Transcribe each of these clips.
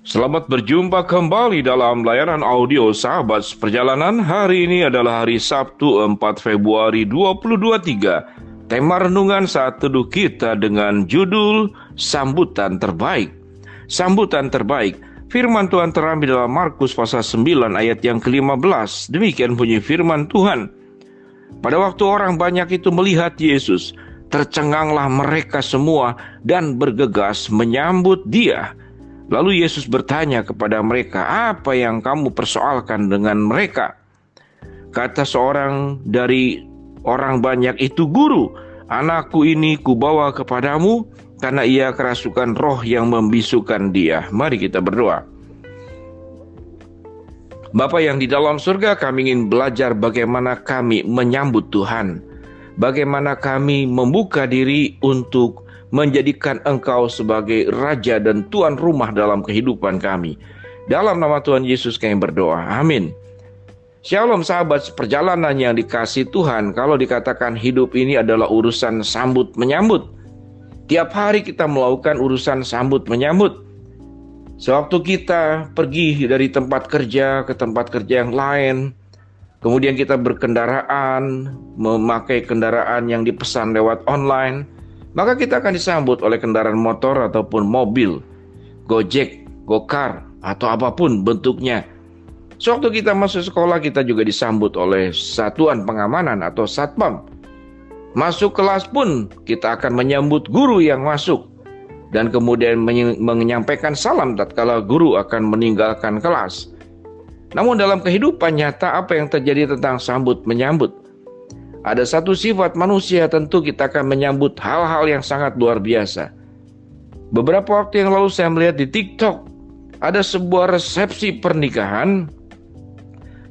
Selamat berjumpa kembali dalam layanan audio Sahabat Perjalanan. Hari ini adalah hari Sabtu 4 Februari 2023. Tema renungan saat teduh kita dengan judul Sambutan Terbaik. Sambutan terbaik. Firman Tuhan terambil dalam Markus pasal 9 ayat yang ke-15. Demikian bunyi firman Tuhan. Pada waktu orang banyak itu melihat Yesus, tercenganglah mereka semua dan bergegas menyambut Dia. Lalu Yesus bertanya kepada mereka, "Apa yang kamu persoalkan dengan mereka?" Kata seorang dari orang banyak itu, "Guru, anakku ini kubawa kepadamu karena ia kerasukan roh yang membisukan dia." Mari kita berdoa. Bapa yang di dalam surga, kami ingin belajar bagaimana kami menyambut Tuhan. Bagaimana kami membuka diri untuk menjadikan Engkau sebagai Raja dan Tuan rumah dalam kehidupan kami. Dalam nama Tuhan Yesus kami berdoa. Amin. Shalom sahabat seperjalanan yang dikasihi Tuhan. Kalau dikatakan hidup ini adalah urusan sambut menyambut, tiap hari kita melakukan urusan sambut menyambut. Sewaktu kita pergi dari tempat kerja ke tempat kerja yang lain, kemudian kita berkendaraan, memakai kendaraan yang dipesan lewat online, maka kita akan disambut oleh kendaraan motor ataupun mobil, Gojek, Gokar, atau apapun bentuknya. Sewaktu kita masuk sekolah, kita juga disambut oleh satuan pengamanan atau satpam. Masuk kelas pun, kita akan menyambut guru yang masuk, dan kemudian menyampaikan salam tatkala guru akan meninggalkan kelas. Namun dalam kehidupan nyata, apa yang terjadi tentang sambut menyambut? Ada satu sifat manusia, tentu kita akan menyambut hal-hal yang sangat luar biasa. Beberapa waktu yang lalu saya melihat di TikTok, ada sebuah resepsi pernikahan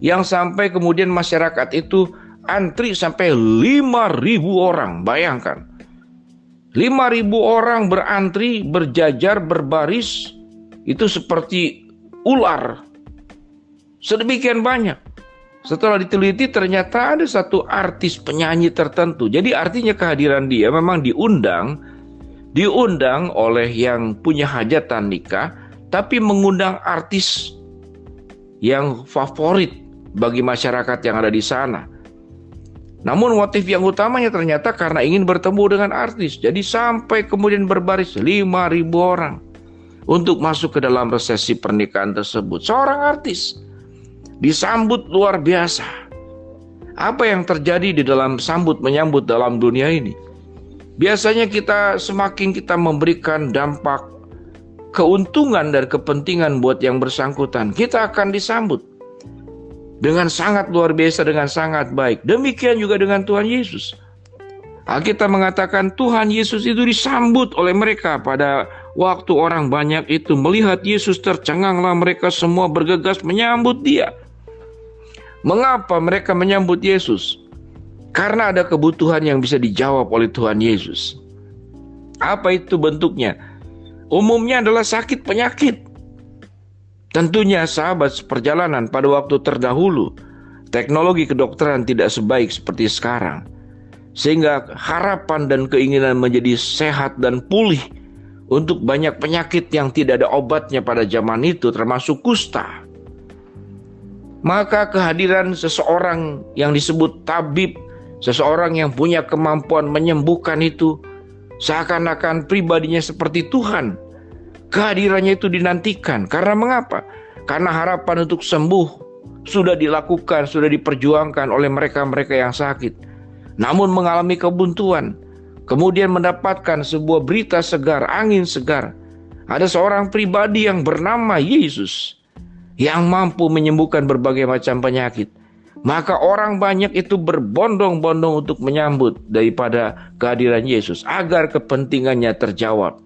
yang sampai kemudian masyarakat itu antri sampai 5.000 orang. Bayangkan, 5.000 orang berantri, berjajar, berbaris, itu seperti ular. Sedemikian banyak. Setelah diteliti ternyata ada satu artis penyanyi tertentu. Jadi artinya kehadiran dia memang diundang oleh yang punya hajatan nikah, tapi mengundang artis yang favorit bagi masyarakat yang ada di sana. Namun motif yang utamanya ternyata karena ingin bertemu dengan artis. Jadi sampai kemudian berbaris 5.000 orang untuk masuk ke dalam resepsi pernikahan tersebut. Seorang artis disambut luar biasa. Apa yang terjadi di dalam sambut menyambut dalam dunia ini? Biasanya semakin kita memberikan dampak keuntungan dan kepentingan buat yang bersangkutan, kita akan disambut dengan sangat luar biasa, dengan sangat baik. Demikian juga dengan Tuhan Yesus. Alkitab mengatakan Tuhan Yesus itu disambut oleh mereka. Pada waktu orang banyak itu melihat Yesus, tercenganglah mereka semua bergegas menyambut Dia. Mengapa mereka menyambut Yesus? Karena ada kebutuhan yang bisa dijawab oleh Tuhan Yesus. Apa itu bentuknya? Umumnya adalah sakit penyakit. Tentunya sahabat seperjalanan, pada waktu terdahulu teknologi kedokteran tidak sebaik seperti sekarang, sehingga harapan dan keinginan menjadi sehat dan pulih untuk banyak penyakit yang tidak ada obatnya pada zaman itu, termasuk kusta. Maka kehadiran seseorang yang disebut tabib, seseorang yang punya kemampuan menyembuhkan itu, seakan-akan pribadinya seperti Tuhan. Kehadirannya itu dinantikan. Karena mengapa? Karena harapan untuk sembuh sudah dilakukan, sudah diperjuangkan oleh mereka-mereka yang sakit, namun mengalami kebuntuan. Kemudian mendapatkan sebuah berita segar, angin segar. Ada seorang pribadi yang bernama Yesus yang mampu menyembuhkan berbagai macam penyakit. Maka orang banyak itu berbondong-bondong untuk menyambut daripada kehadiran Yesus, agar kepentingannya terjawab.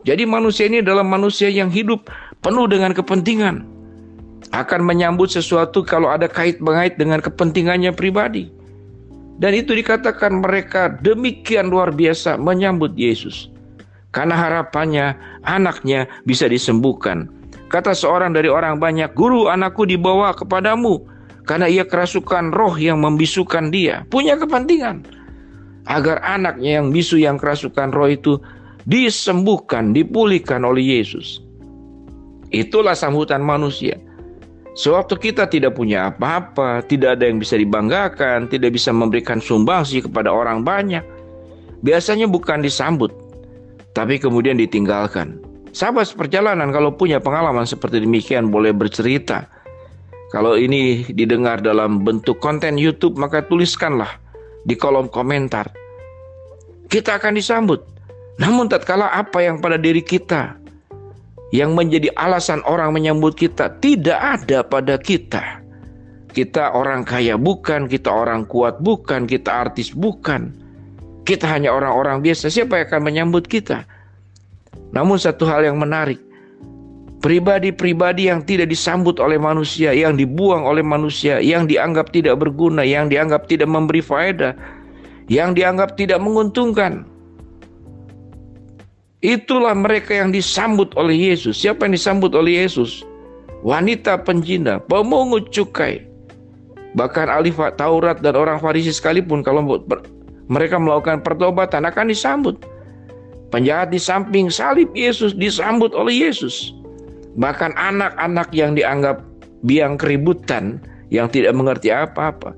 Jadi manusia ini adalah manusia yang hidup penuh dengan kepentingan. Akan menyambut sesuatu kalau ada kait-mengait dengan kepentingannya pribadi. Dan itu dikatakan mereka demikian luar biasa menyambut Yesus. Karena harapannya anaknya bisa disembuhkan. Kata seorang dari orang banyak, "Guru, anakku dibawa kepadamu karena ia kerasukan roh yang membisukan dia." Punya kepentingan agar anaknya yang bisu, yang kerasukan roh itu disembuhkan, dipulihkan oleh Yesus. Itulah sambutan manusia. Sewaktu kita tidak punya apa-apa, tidak ada yang bisa dibanggakan, tidak bisa memberikan sumbangsi kepada orang banyak, biasanya bukan disambut, tapi kemudian ditinggalkan. Sahabat seperjalanan kalau punya pengalaman seperti demikian boleh bercerita. Kalau ini didengar dalam bentuk konten YouTube, maka tuliskanlah di kolom komentar. Kita akan disambut. Namun tatkala apa yang pada diri kita yang menjadi alasan orang menyambut kita tidak ada pada kita. Kita orang kaya bukan, kita orang kuat bukan, kita artis bukan. Kita hanya orang-orang biasa. Siapa yang akan menyambut kita? Namun satu hal yang menarik, pribadi-pribadi yang tidak disambut oleh manusia, yang dibuang oleh manusia, yang dianggap tidak berguna, yang dianggap tidak memberi faedah, yang dianggap tidak menguntungkan, itulah mereka yang disambut oleh Yesus. Siapa yang disambut oleh Yesus? Wanita penjina, pemungut cukai. Bahkan ahli Taurat dan orang Farisi sekalipun, kalau mereka melakukan pertobatan, akan disambut. Penjahat di samping salib Yesus disambut oleh Yesus. Bahkan anak-anak yang dianggap biang keributan, yang tidak mengerti apa-apa,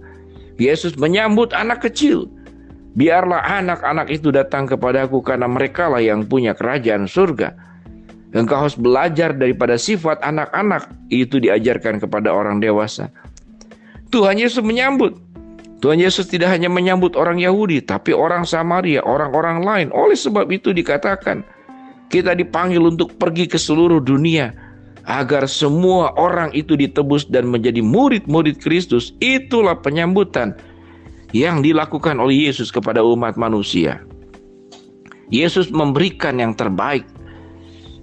Yesus menyambut anak kecil. Biarlah anak-anak itu datang kepadaku, karena merekalah yang punya kerajaan surga. Engkau harus belajar daripada sifat anak-anak, itu diajarkan kepada orang dewasa. Tuhan Yesus menyambut. Tuhan Yesus tidak hanya menyambut orang Yahudi, tapi orang Samaria, orang-orang lain. Oleh sebab itu dikatakan, kita dipanggil untuk pergi ke seluruh dunia, agar semua orang itu ditebus dan menjadi murid-murid Kristus. Itulah penyambutan yang dilakukan oleh Yesus kepada umat manusia. Yesus memberikan yang terbaik.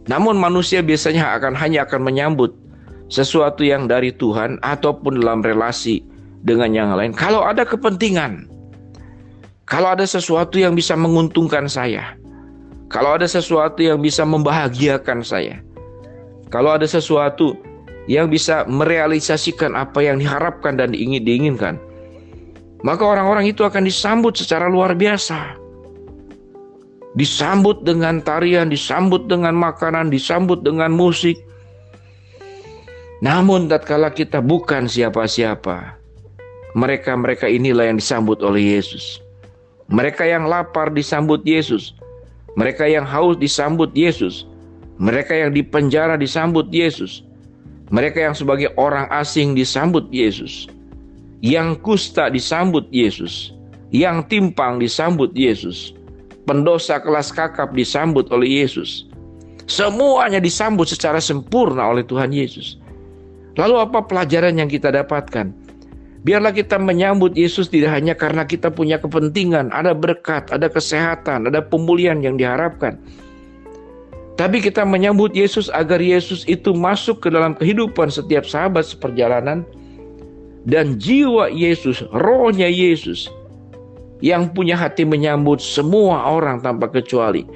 Namun manusia biasanya hanya akan menyambut sesuatu yang dari Tuhan ataupun dalam relasi dengan yang lain. Kalau ada kepentingan, kalau ada sesuatu yang bisa menguntungkan saya, kalau ada sesuatu yang bisa membahagiakan saya, kalau ada sesuatu yang bisa merealisasikan apa yang diharapkan dan diinginkan, maka orang-orang itu akan disambut secara luar biasa. Disambut dengan tarian, disambut dengan makanan, disambut dengan musik. Namun tatkala kita bukan siapa-siapa, mereka-mereka inilah yang disambut oleh Yesus. Mereka yang lapar disambut Yesus. Mereka yang haus disambut Yesus. Mereka yang dipenjara disambut Yesus. Mereka yang sebagai orang asing disambut Yesus. Yang kusta disambut Yesus. Yang timpang disambut Yesus. Pendosa kelas kakap disambut oleh Yesus. Semuanya disambut secara sempurna oleh Tuhan Yesus. Lalu apa pelajaran yang kita dapatkan? Biarlah kita menyambut Yesus tidak hanya karena kita punya kepentingan, ada berkat, ada kesehatan, ada pemulihan yang diharapkan. Tapi kita menyambut Yesus agar Yesus itu masuk ke dalam kehidupan setiap sahabat seperjalanan. Dan jiwa Yesus, rohnya Yesus, yang punya hati menyambut semua orang tanpa kecuali,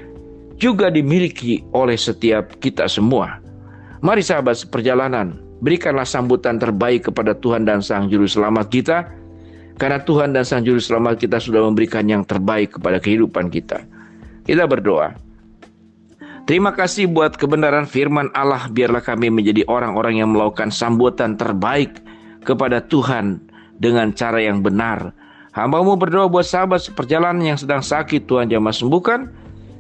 juga dimiliki oleh setiap kita semua. Mari sahabat seperjalanan, berikanlah sambutan terbaik kepada Tuhan dan Sang Juru Selamat kita, karena Tuhan dan Sang Juru Selamat kita sudah memberikan yang terbaik kepada kehidupan kita. Kita berdoa. Terima kasih buat kebenaran firman Allah. Biarlah kami menjadi orang-orang yang melakukan sambutan terbaik kepada Tuhan dengan cara yang benar. Hamba-Mu berdoa buat sahabat seperjalanan yang sedang sakit, Tuhan jamah sembuhkan.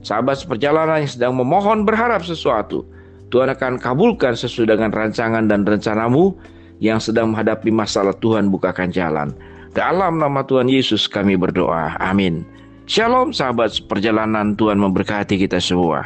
Sahabat seperjalanan yang sedang memohon berharap sesuatu, Tuhan akan kabulkan sesuai dengan rancangan dan rencana-Mu. Yang sedang menghadapi masalah, Tuhan bukakan jalan. Dalam nama Tuhan Yesus kami berdoa, amin. Shalom sahabat seperjalanan, Tuhan memberkati kita semua.